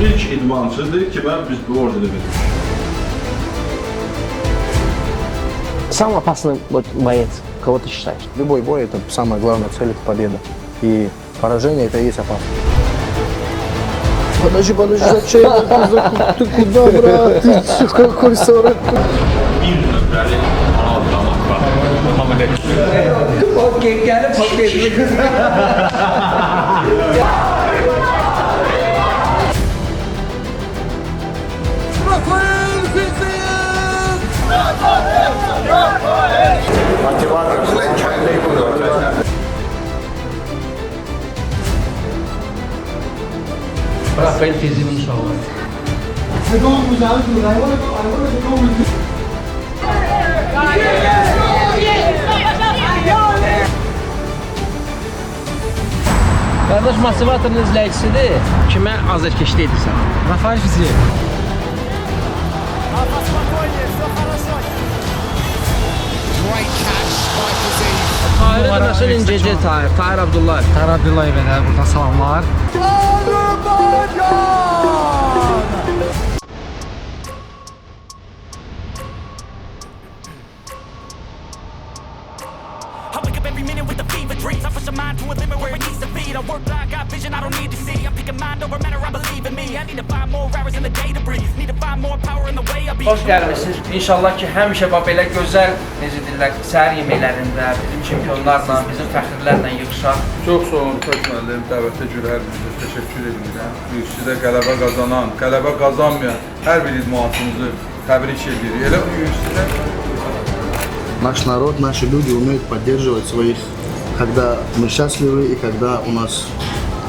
İlk idmançıdır ki, biz bu ordeni verdik. Самый опасный боец, кого ты считаешь? Любой бой – это самая главная цель – это победа. И поражение – это и есть опасность. Подожди, зачем? Ты куда, брат? Ты что, какой 40? Okey, gelip okey. Rafael Fiziev inşallah. Kardeş motivatorun izləyicisidir. Kimə azərkeşlik edirsən? Rafael Fiziev. Tahir'e nasıl incece Tahir? Tahir Abdullayev. Tahir Abdullayev'e de buradan salamlar. I wake up every minute with the fever dreams. I push my mind to a limit where it needs to be. I work blind, got vision I don't need to see. I'm picking mind over matter, I believe in me. I need to find more hours in the day to breathe. Need to find more power in the way I be. Hoş gəlmisiniz. İnşallah ki, həmişə belə gözəl, necə deyirlər, səhər yeməklərində bizim çempionlarla, bizim fəxrlərlə yığışaq. Çox sağ olun, Taş müəllim, dəvətə görə hər birinizə təşəkkür edirəm. UFC-də qələbə qazanan, qələbə qazanmayan hər bir idmançımızı təbrik edirik. Elə UFC-də Наш народ, наши люди умеют поддерживать своих, когда мы счастливы и когда у нас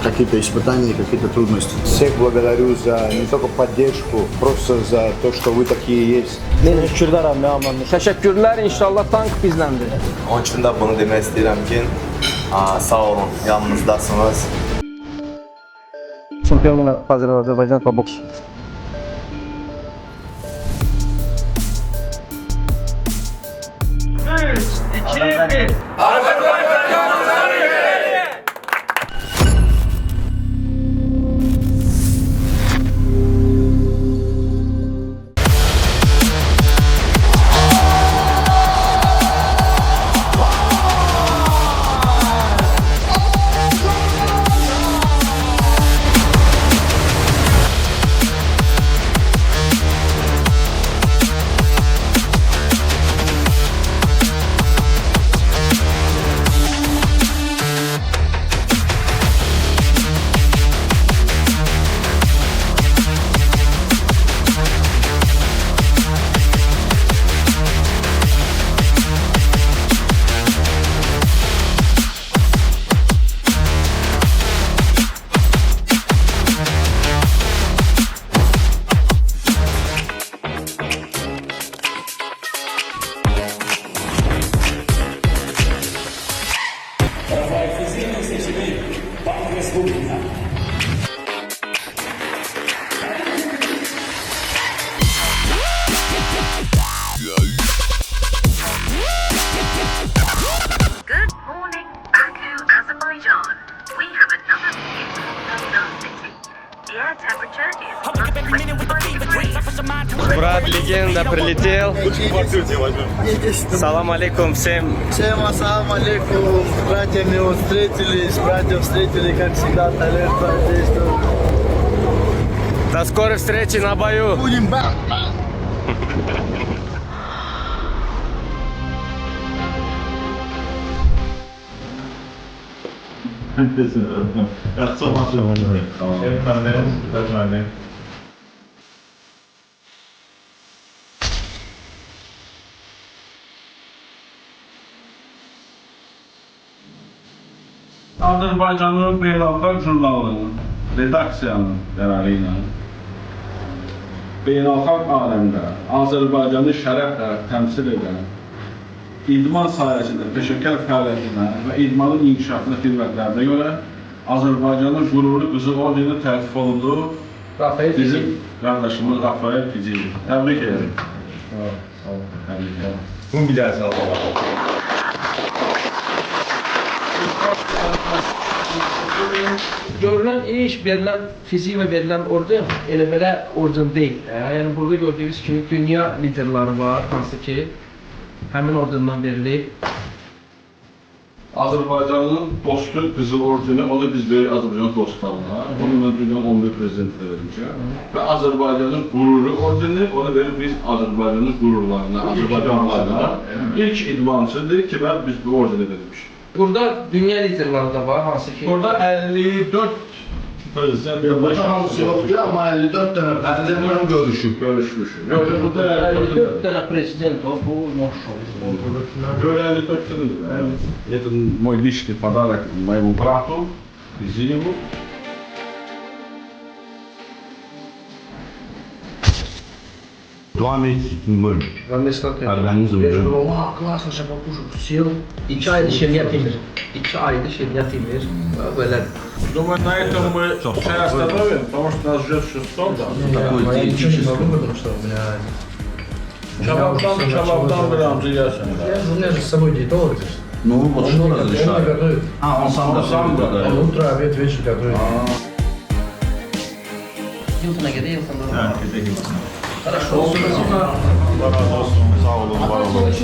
какие-то испытания, какие-то трудности. Всех благодарю за не только поддержку, просто за то, что вы такие есть. Təşəkkürlər abi, amanlı. Təşəkkürlər, inşallah tank bizləndir. Onun üçün də bunu demək istəyirəm ki, sağ olun, yanınızdasınız. Чемпионы Азербайджана по боксу. Good morning, Baku, Azerbaijan. We have another beautiful sunny city. The air temperature I wake up every minute with the fever dreams. I push my mind to a Брат легенда прилетел. Салам алейкум всем. Всем ассалам алейкум. Братьями вот встретились, братьев встретили, как всегда, Талер действует. До скорой встречи на бою. Будем Azərbaycanın beynəlxalq jurnalının redaksiyanın qərarı ilə beynəlxalq aləmdə Azərbaycanı şərəflə təmsil edən idman sahəsində peşəkar fəaliyyətinə və idmanın inkişafına xidmətlərinə görə Azərbaycanın qürurlu qızıl ordeni təltif olundu. Bizim qardaşımız Rafael Fiziev. Təbrik ederim. Sağ olun. Təbrik ederim. Bunu bir daha sağ olun. Görülən iş, verilən fizik və verilən orden elə belə orden deyil. Yəni burada gördüyünüz kimi dünya liderləri var, hansı ki həmin ordendan verilib. Azərbaycanın dostu qızıl ordeni, onu biz veririk Azərbaycan dostlarına. Onu mən dünyanın 11 prezidentinə vermişəm. Və Azərbaycanın qüruru ordeni, onu verib biz Azərbaycanın qürurlarına, Azərbaycanlılarına. İlk idmançıdır ki, biz bu ordeni vermişik. Burada dünya liderləri də var, hansı ki... Burada 54 prezident Burada hamısı yoxdur, amma 54 dənə prezidentlə görüşmüşük. Burada 54 dənə prezident var, bu maşallah. 54 dənədir. Это мой личный подарок моему брату, Зиеву. Организм. Классно, şəbab uşaq сел. 2 aydır şirniyyat yemir. 2 aydır şirniyyat yemir. Belə. Думаю, на этом мы чай остановим, потому что нас ждет 600. Я ничего не могу, потому что у меня... Кебабдан bir amca yersin. У меня же с собой диетолог. Ну, вот что Он не разрешает? готовит. Он сам готовит. Он утро, обед, вечер готовит. Hilton'a gedək, Hilton'da. Да, это гипс. Хорошо. Olsun. Allah razı olsun. Sağ olun, var olun.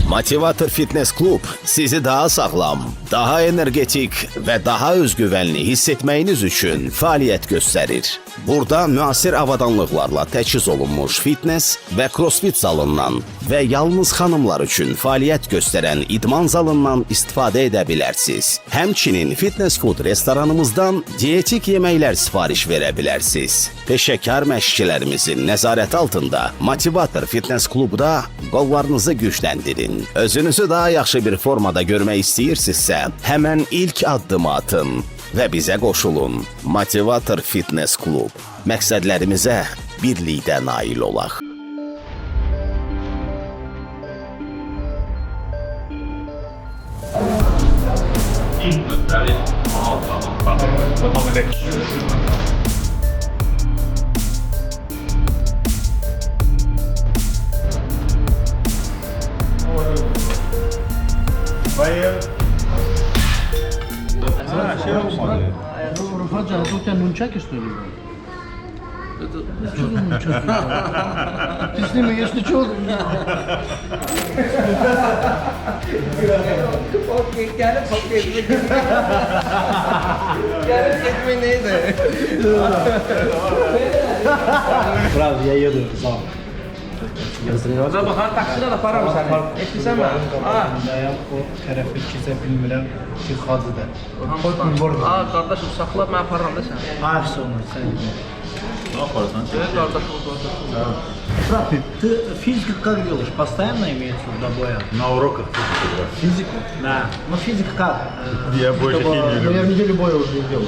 Motivator Fitness Klub sizi daha sağlam, daha energetik ve daha özgüvenli hissetməyiniz üçün fəaliyyət göstərir. Burada müasir avadanlıqlarla təchiz olunmuş fitness və crossfit zalından və yalnız xanımlar üçün fəaliyyət göstərən idman zalından istifadə edə bilərsiniz. Həmçinin fitness food restoranımızdan dietik yeməklər sifariş verə bilərsiniz. Peşəkar məşqçilərimizin nəzarəti altında Motivator Fitness Klubda qollarınızı gücləndirin. Özünüzü daha yaxşı bir formada görmək istəyirsinizsə, həmən ilk addımı atın və bizə qoşulun. Motivator Fitness Klub. Məqsədlərimizə birlikdə nail olaq. Rıfatcan, тут у тебя нунчаки, что ли? Что за нунчаки? Ты с ними, если что... Правда, я еду сам. Ona baxar, taksidə də param səni. Etdirsən mi? Dayam o tərəfə bilmirəm ki, xazıdır. Korkun burada. Qardaşım, saxla, mən aparıram da səni. Hafif sonra sen. Ne yaparsan? Qardaşım, Брат, ты физику как делаешь? Постоянно имеется до боя? На уроках физики. Физику? Да. Ну физика как? Я больше химию Ну, я люблю. неделю боя уже не делаю.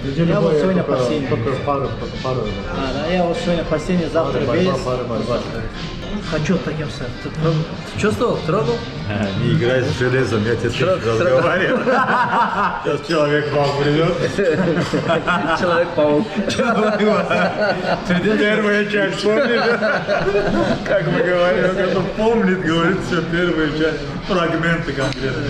Неделю Я вот боя сегодня только- последний. Только пару. Да, я вот сегодня последний, завтра весь. Борьба. Хочу таким стать. Ты чувствовал? Трогал? Не играй с железом, я тебе сейчас разговариваю. Сейчас человек-паук придет. Человек-паук. Первая часть, помнишь? Как мы говорим, кто помнит, говорит все, первая часть, фрагменты конкретно.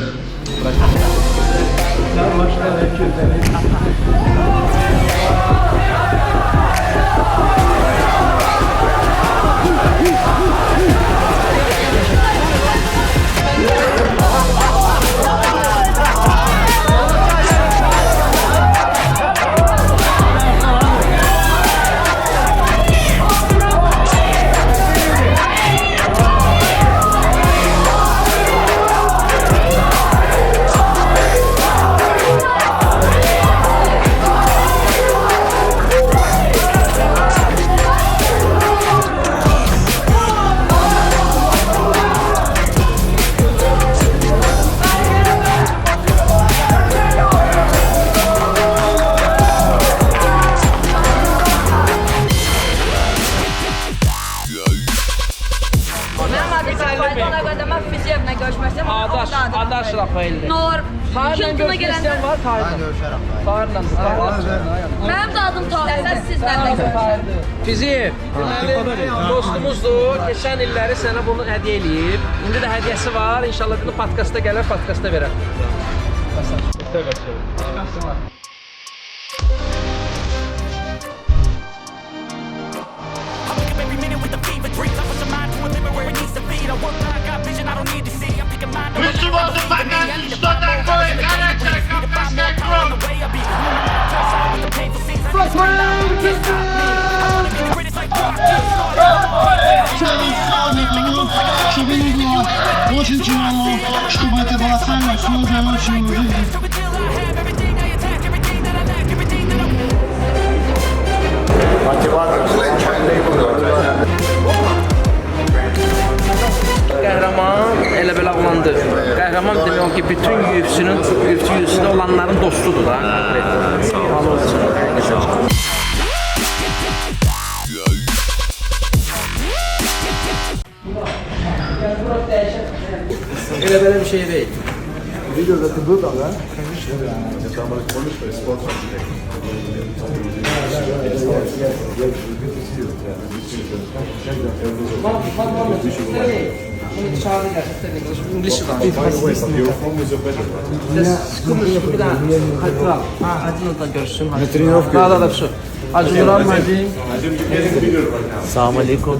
Mənim adım Rafaeldir, ona görə də mən Fiziyevlə görüşmək istəyirəm. Adaş Rafaeldir. Nur, Tahir'le görüşən var, Tahir'lə. Tahir'lə. Mənim də adım Tahir, sizdən də görüşəm. Fiziyev, deməli dostumuzdur. Keçən illəri sənə bunu hədiyyə eləyib. İndi də hədiyyəsi var. İnşallah bunu podkastda gələr, podkastda verər. Чтобы не было очень тяжело, чтобы это было самое сложное очень в жизни. Qəhrəman elə belə olandı. Qəhrəman demək o ki, bütün UFC-də olanların dostudur da. Elə belə bir şey deyil. Видео ты был там, да? İngiliz bir daha. Acınla da görüşsün. Da da все. Acun Duran Macim. Salam aleykum.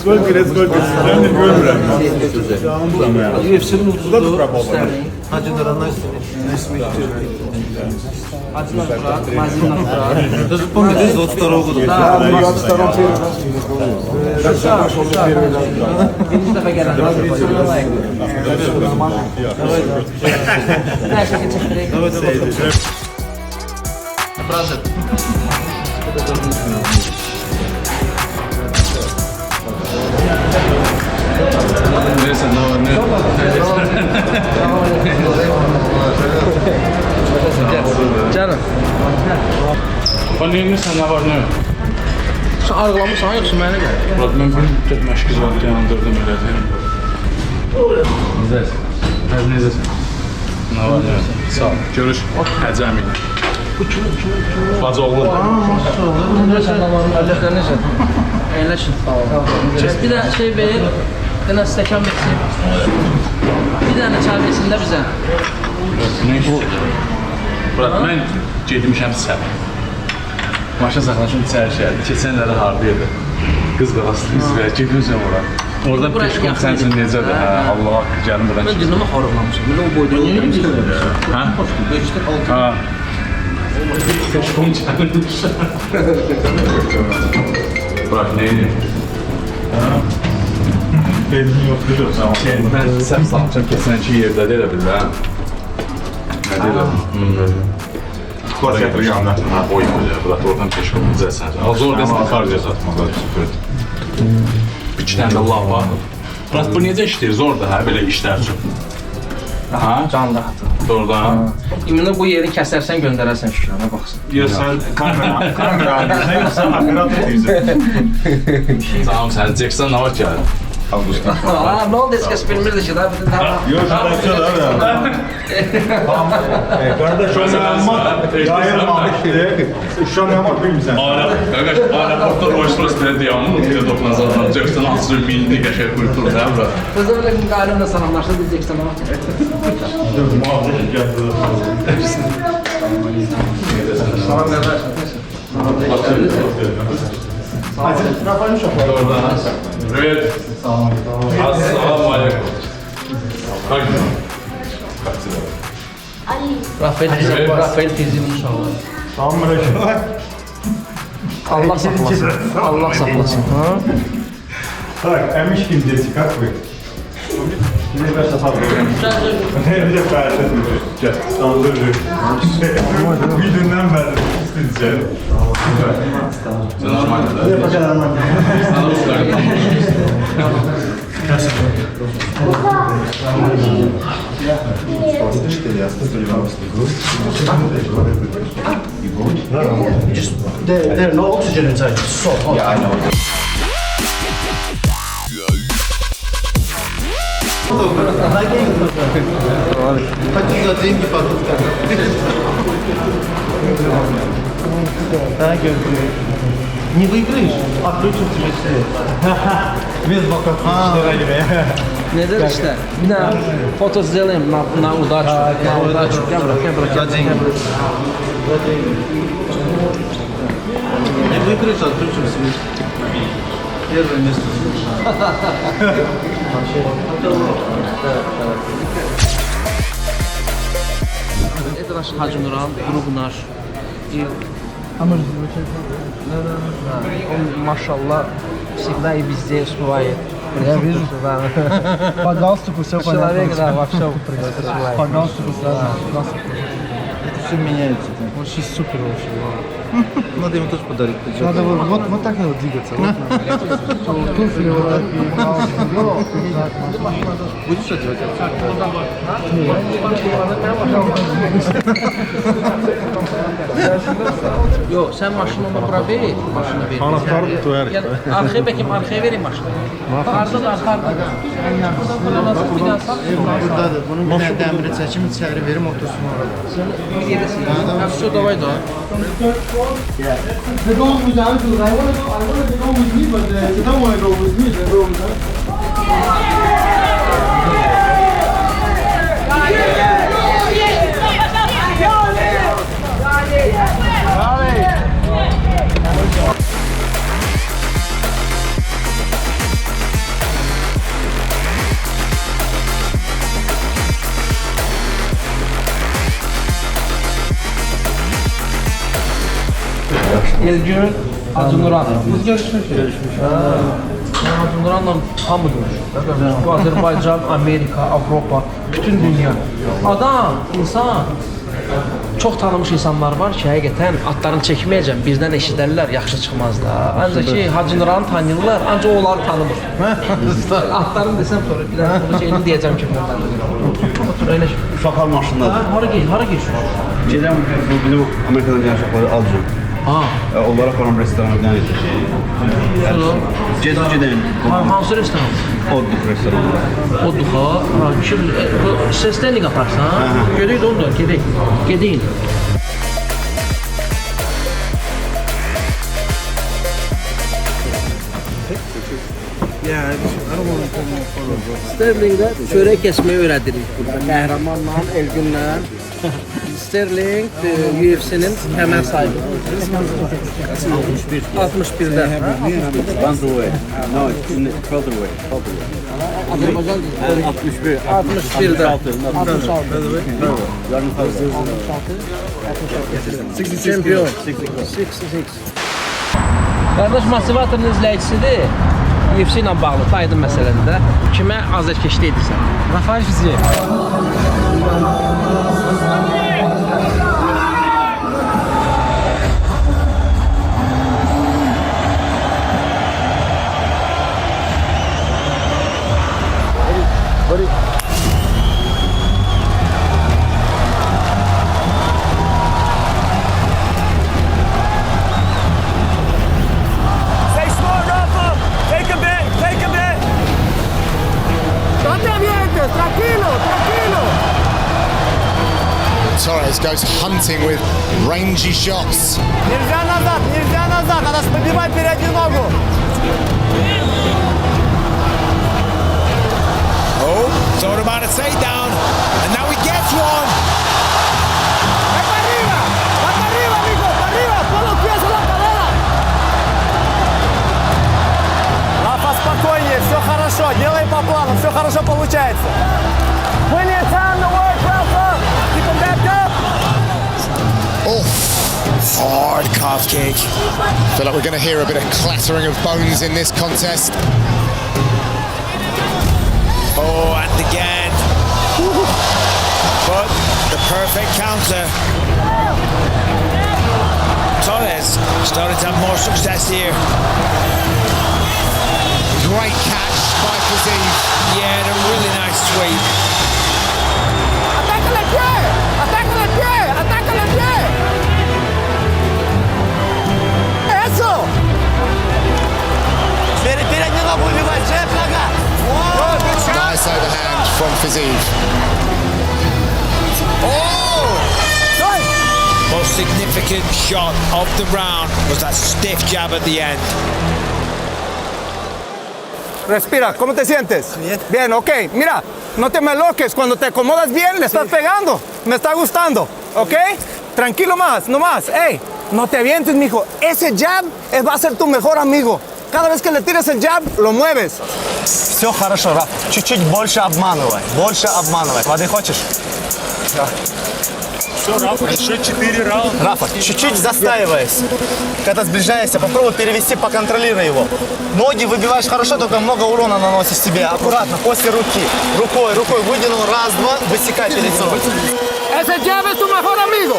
Сколько лет, сколько? Я не görmürəm. UFC'nin uduzudur. Hacı Duran, nice to meet you. Acun Duran, Macim Duran. Помните, 22 года? Да, 22 birinci dəfə gələn. Hər şey çəkdirək. Brother. Neyse, ne var ne? Canım. Neyinirsən, nə var nə? Sen arıqlamırsan, yoxsa mənə gəl? Murat, mən bir müddət məşqi zaten yandırdım elədim. Necəsən? Necəsən? Nə var nə? Sağ ol. Görüş. Həcəm ilə. Bacı oğlu. Necə? Əyləşin. Bir də şey ver, bir də stəkan versin. Bir dənə çay versin də bizə. Ne iş? Murat, mən gedmişəm səhv. Maşın saxlaşım içəri şəhərdə. Keçən illəri hardaydı. Qız qalası izləyir, gedirsən ora. Orada peşkom sənin üçün necədir? Hə, Allah haqqı gəlin buradan. Mən dinləmə xarıqlamışam. Mən o boyda yoxdur. Hə? Hə. Peşkom gəlmiş. Burak, neydi? Belli yok biliyorsun. Mən səhv salmışam keçənki yerdə də elə bil, hə? Nə deyirəm? Kurs yapacağım da. Oy, Burak, oradan peşkom düzəlsən. Zor desən, xaricə satmaq. Bir iki dənə də lav var. Burak, bu necə işləyir? Zordur, hə, belə işlər üçün. Aha, Can rahatı. doğrudan. İmini bu yeri kəsərsən, göndərərsən şükürana baxsın. Ya sen kamera ne yoksa operator değilsin. Tamam, sən Jackson nə var ki? Aa, ne oldu? Eskisi bilmirdi ki daha bütün daha. Yok şarkı da abi. Kardeş onu almak, yayılmamıştı. Şu an yapmak bilmiyorsun. Qardaş, aeroportda Rolls-Royce belə deyəmin, bir də toxunacaqlar. Jackson asılı milli qəşəng kultur, hə bura? Kızım öyle gün qayrımla salamlaşdı, diyeceksin ama. Muhabbet geldi. Salam kardeş. Oradan. Evet. Assalamu alaikum. Rafael teyzenin uşağı. Tamam mı? Allah saklasın. Allah saklasın. Ha? Так, а мишки здесь как вы? Мне кажется, попробуем. Bir de perde duracak. Saldırı. Bir günden beri isteyeceğim. Sen normalde. Ne bakalım ama. Sana ustayım. There's no oxygen inside. It's so hot. Yeah, I know. Хочу за деньги потом. Не выиграешь, отключим тебе свет. Без боков Nedir işte? Bir daha foto сделаем на удачу. На удачу. За деньги. Не выиграешь, отключим свет. Первое место. Это наш Hacı Nuran, grup наш. И он, машаллах, всегда и везде успевает. Я вижу. По галстуку все понятно. Человек, да, во всем успевает. По галстуку сразу. Это все меняется. Он сейчас супер вообще. Надо ему тоже подарить. Надо вот так надо двигаться. Вот туфли вот так и галстук. Будешь одевать? Yo, sen maşını ona bura ver, maşını ver. Anahtarı tutar. Gel, arkaya bakayım, arkaya vereyim maşını. Arda da, arda. Buradan nasıl bir daha sal? Buradadır. Bunun bir tane demiri çekim içeri verim otursun orada. Sen bir yedesin. Ha, все, давай, да. They're going with the uncle. I want to go with me, but they don't want to go with me. They go with us. Elgün, Hacı Nuran. Biz görüşmüşük. Ben Hacı Nuran'la hamı görüşmüşük. Bu Azerbaycan, Amerika, Avropa, bütün dünya. Adam, insan. Çox tanımış insanlar var ki, həqiqətən atlarını çəkməyəcəm, birdən eşidərlər, yaxşı çıxmaz da. Ancaq ki, Hacı Nuran'ı tanıyırlar, ancaq onları tanımır. Atlarını desəm sonra, bir dənə bunu şeyini deyəcəm ki, otur, öyle şey. Uşaqlar maşındadır. Hara geçiyor? Gedən bizim Amerikadan gələn uşaqları alacağım. Onlara falan restorandan Şunu? Gedən. Hansı restoran? Odduk restoranında. Odduk ha. Şimdi seslerini kaparsan. Gedeyim de ondan, gedeyim. Gedeyim. Sterling'de çörek kesmeyi öğretirik burada. Qəhrəmanla, Elgünlə. Sterling UFC'nin hemen sahibi. 61'de. Once away. No, it's in the welterweight. Azerbaycan 61. 61'de. 66. Şampiyon. 66. Qardaş motivatorun izləyicisidir. UFC ilə bağlı Aydın məsələdə kimə azərkeşlik edirsən? Rafael Fiziyev. Stay smart, Rafa. Take a bit. Torres goes hunting with rangy shots. Нельзя назад. Надо поднимать переднюю ногу. Oh, thought about a takedown, and now he gets one. Arriba, mijo, arriba. Pon los pies en la cadera. Rafa, спокойнее, все хорошо. Делай по плану, все хорошо получается. Plenty of time to work, Rafa. Keep him back up. Oh, hard calf kick. Feel like we're going to hear a bit of clattering of bones in this contest. Oh, and again. But the perfect counter. Torres starting to have more success here. Great catch by Fiziev. Yeah, a really nice sweep. Atácale el pie. Eso! Передний ногу убивать, Джефф, нога. Nice overhand shot of the round was that stiff jab at the end. Respira, ¿cómo te sientes? Bien. Bien, ok. Mira, no te me aloques. Cuando te acomodas bien, le estás pegando. Me está gustando, ¿ok? Tranquilo más, no más. Ey, no te avientes, mijo. Ese jab va a ser tu mejor amigo. Cada vez que le tires el jab, lo mueves. Все хорошо, Раф. Чуть-чуть больше обманывай. Больше обманывай. Воды хочешь? Да. Все, Рафа, еще 4 раунда. Рафа, чуть-чуть застаиваясь. Когда сближаешься, попробуй перевести, поконтролируй его. Ноги выбиваешь хорошо, только много урона наносишь себе. Аккуратно, после руки. Рукой вытянул. Раз, два, высекай перед собой. Ese jab es tu mejor amigo.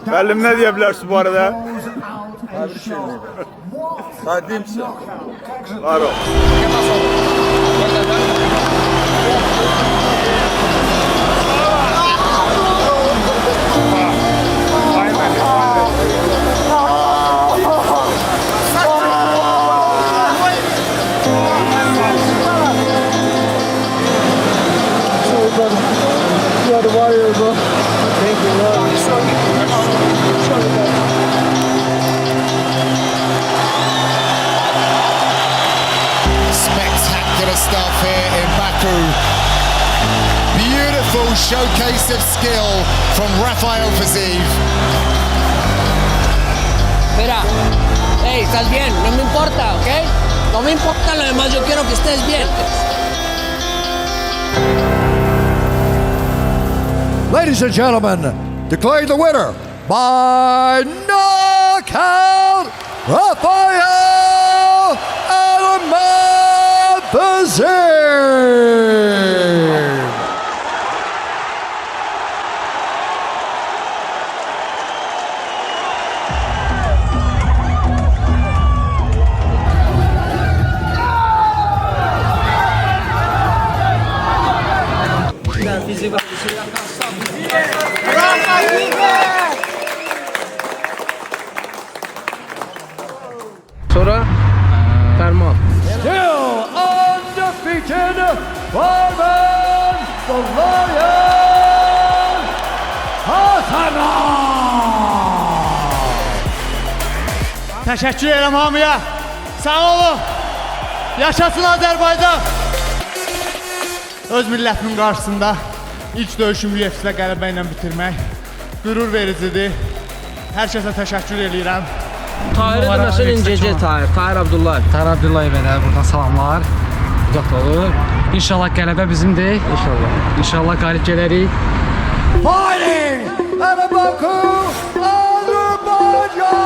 Müəllim nə deyə bilərsin bu arada? Hadi misin? Var ol. You are the warrior, bro. Thank you, Lord. Spectacular stuff here in Baku. Beautiful showcase of skill from Rafael Fiziev. Mira, hey, estás bien, no me importa, ¿ok? No me importa lo demás, yo quiero que estés bien. Ladies and gentlemen, declaring the winner by knockout, Rafael Fiziev. Sonra Ferman. Still undefeated, Farman the Lion Hasanov. Təşəkkür edirəm hamıya. Sağ olun. Yaşasın Azərbaycan. Öz millətimin qarşısında ilk döyüşümü UFC-də qələbə ilə bitirmək qürur vericidir. Hər kəsə təşəkkür edirəm. Tahir'e de nasıl incece Tahir? Tahir Abdullayev. Tahir Abdullayev'e de buradan salamlar. Uzaq olur. İnşallah qələbə bizimdir. İnşallah. İnşallah qalib gələrik. Fighting out of Baku, Azerbaijan.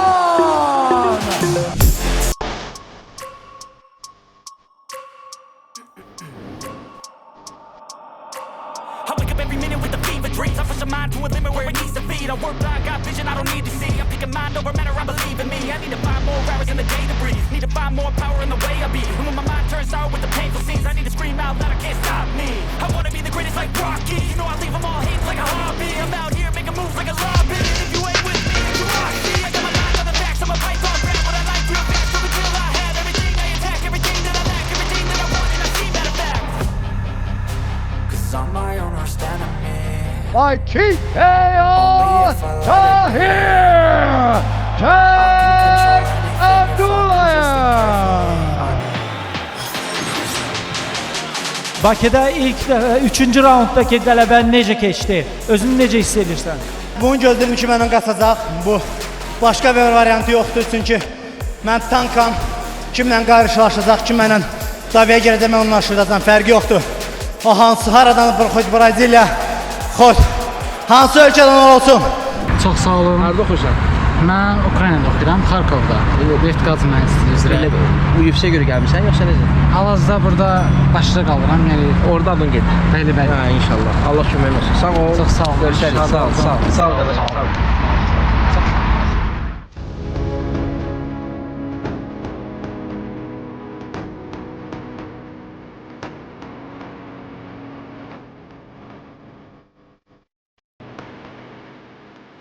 I wake up every minute with the fever dreams. I push my mind to a limit where it needs to be. I work blind, got vision I don't need to see. I'm picking mind over matter, I believe in me. I need to find more hours in the day to breathe. Need to find more power in the way I be. And when my mind turns sour with the painful scenes, I need to scream out loud, I can't stop me. I wanna be the greatest like Rocky. You know I leave them all hating like a hobby. I'm out here making moves like a lobby. And if you ain't with me, then you lost me. I got my mind on the facts, I'm a python, grab what I like real fast. From until I have everything I attack, everything that I lack, everything that I want, and I see that fact. Cause I'm my own worst enemy. By TKO Tahir Abdullayev. Bakıda ilk 3-cü raunddakı qələbən necə keçdi? Özünü necə hiss edirsən? Bunu gözlədim ki, mənə qaçacaq. Bu başqa bir variantı yoxdur, çünki mən tankam. Kimlə qarşılaşacaq, kim mənə davaya gələcək, mən onunla aşıracam. Fərqi yoxdur. O hansı haradan xoş Braziliya, xoş. Hansı ölkədən olsun? Çox sağ olun. Harda oxuyursan? Mən Ukraynada oxuyuram, Xarkovda. Neft-qaz mühəndisliyi üzrə. Bu yüksək görə gəlmisən yoxsa necə? Hal-hazırda burada Bakıda qalıram, yəni Orada adın gedir. bəli. Hə, inşallah. Allah köməyin olsun. Sağ ol. Çox sağ ol. Görüşərik. Sağ ol. Sağ ol qardaşım. Sağ ol.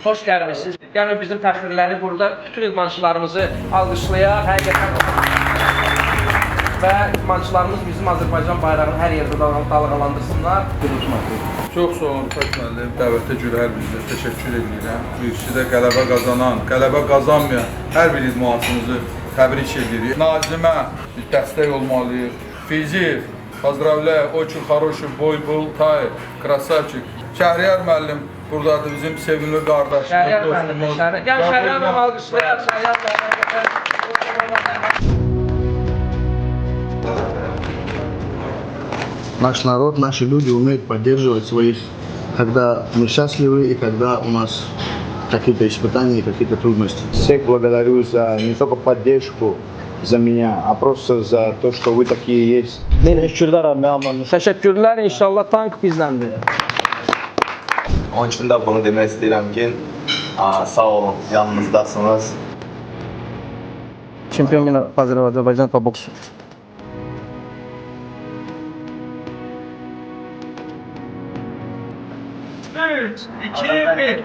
Xoş gəlmisiniz. Yəni bizim təxirləri burada bütün idmançılarımızı alqışlayaq. Həqiqətən və idmançılarımız bizim Azərbaycan bayrağını hər yerdə dalğalandırsınlar. Çox sağ olun Fəth müəllim. Dəvətə görə hər birinizə təşəkkür edirəm. Bu işdə qələbə qazanan, qələbə qazanmayan hər bir idmançımızı təbrik edirik. Nazimə dəstək olmalıyıq. Fiziyev, поздравляю, очень хороший bой был, Tay, красавчик. Şəhriyar müəllim buradadır, bizim sevimli qardaşımız, Şəhriyar müəllim, dostumuz. Şəhriyar müəllim alqışlayaq. Şəhriyar müəllim. Наш народ, наши люди умеют поддерживать своих, когда мы счастливы и когда у нас какие-то испытания, какие-то трудности. Всех благодарю за не только поддержку за меня, а просто за то, что вы такие есть. Təşəkkürlər. İnşallah tank bizləndir. Onun üçün də bunu demək istəyirəm ki, sağ olun, yanınızdasınız. Çempion mini Azərbaycan po boksu. 3, 2, 1.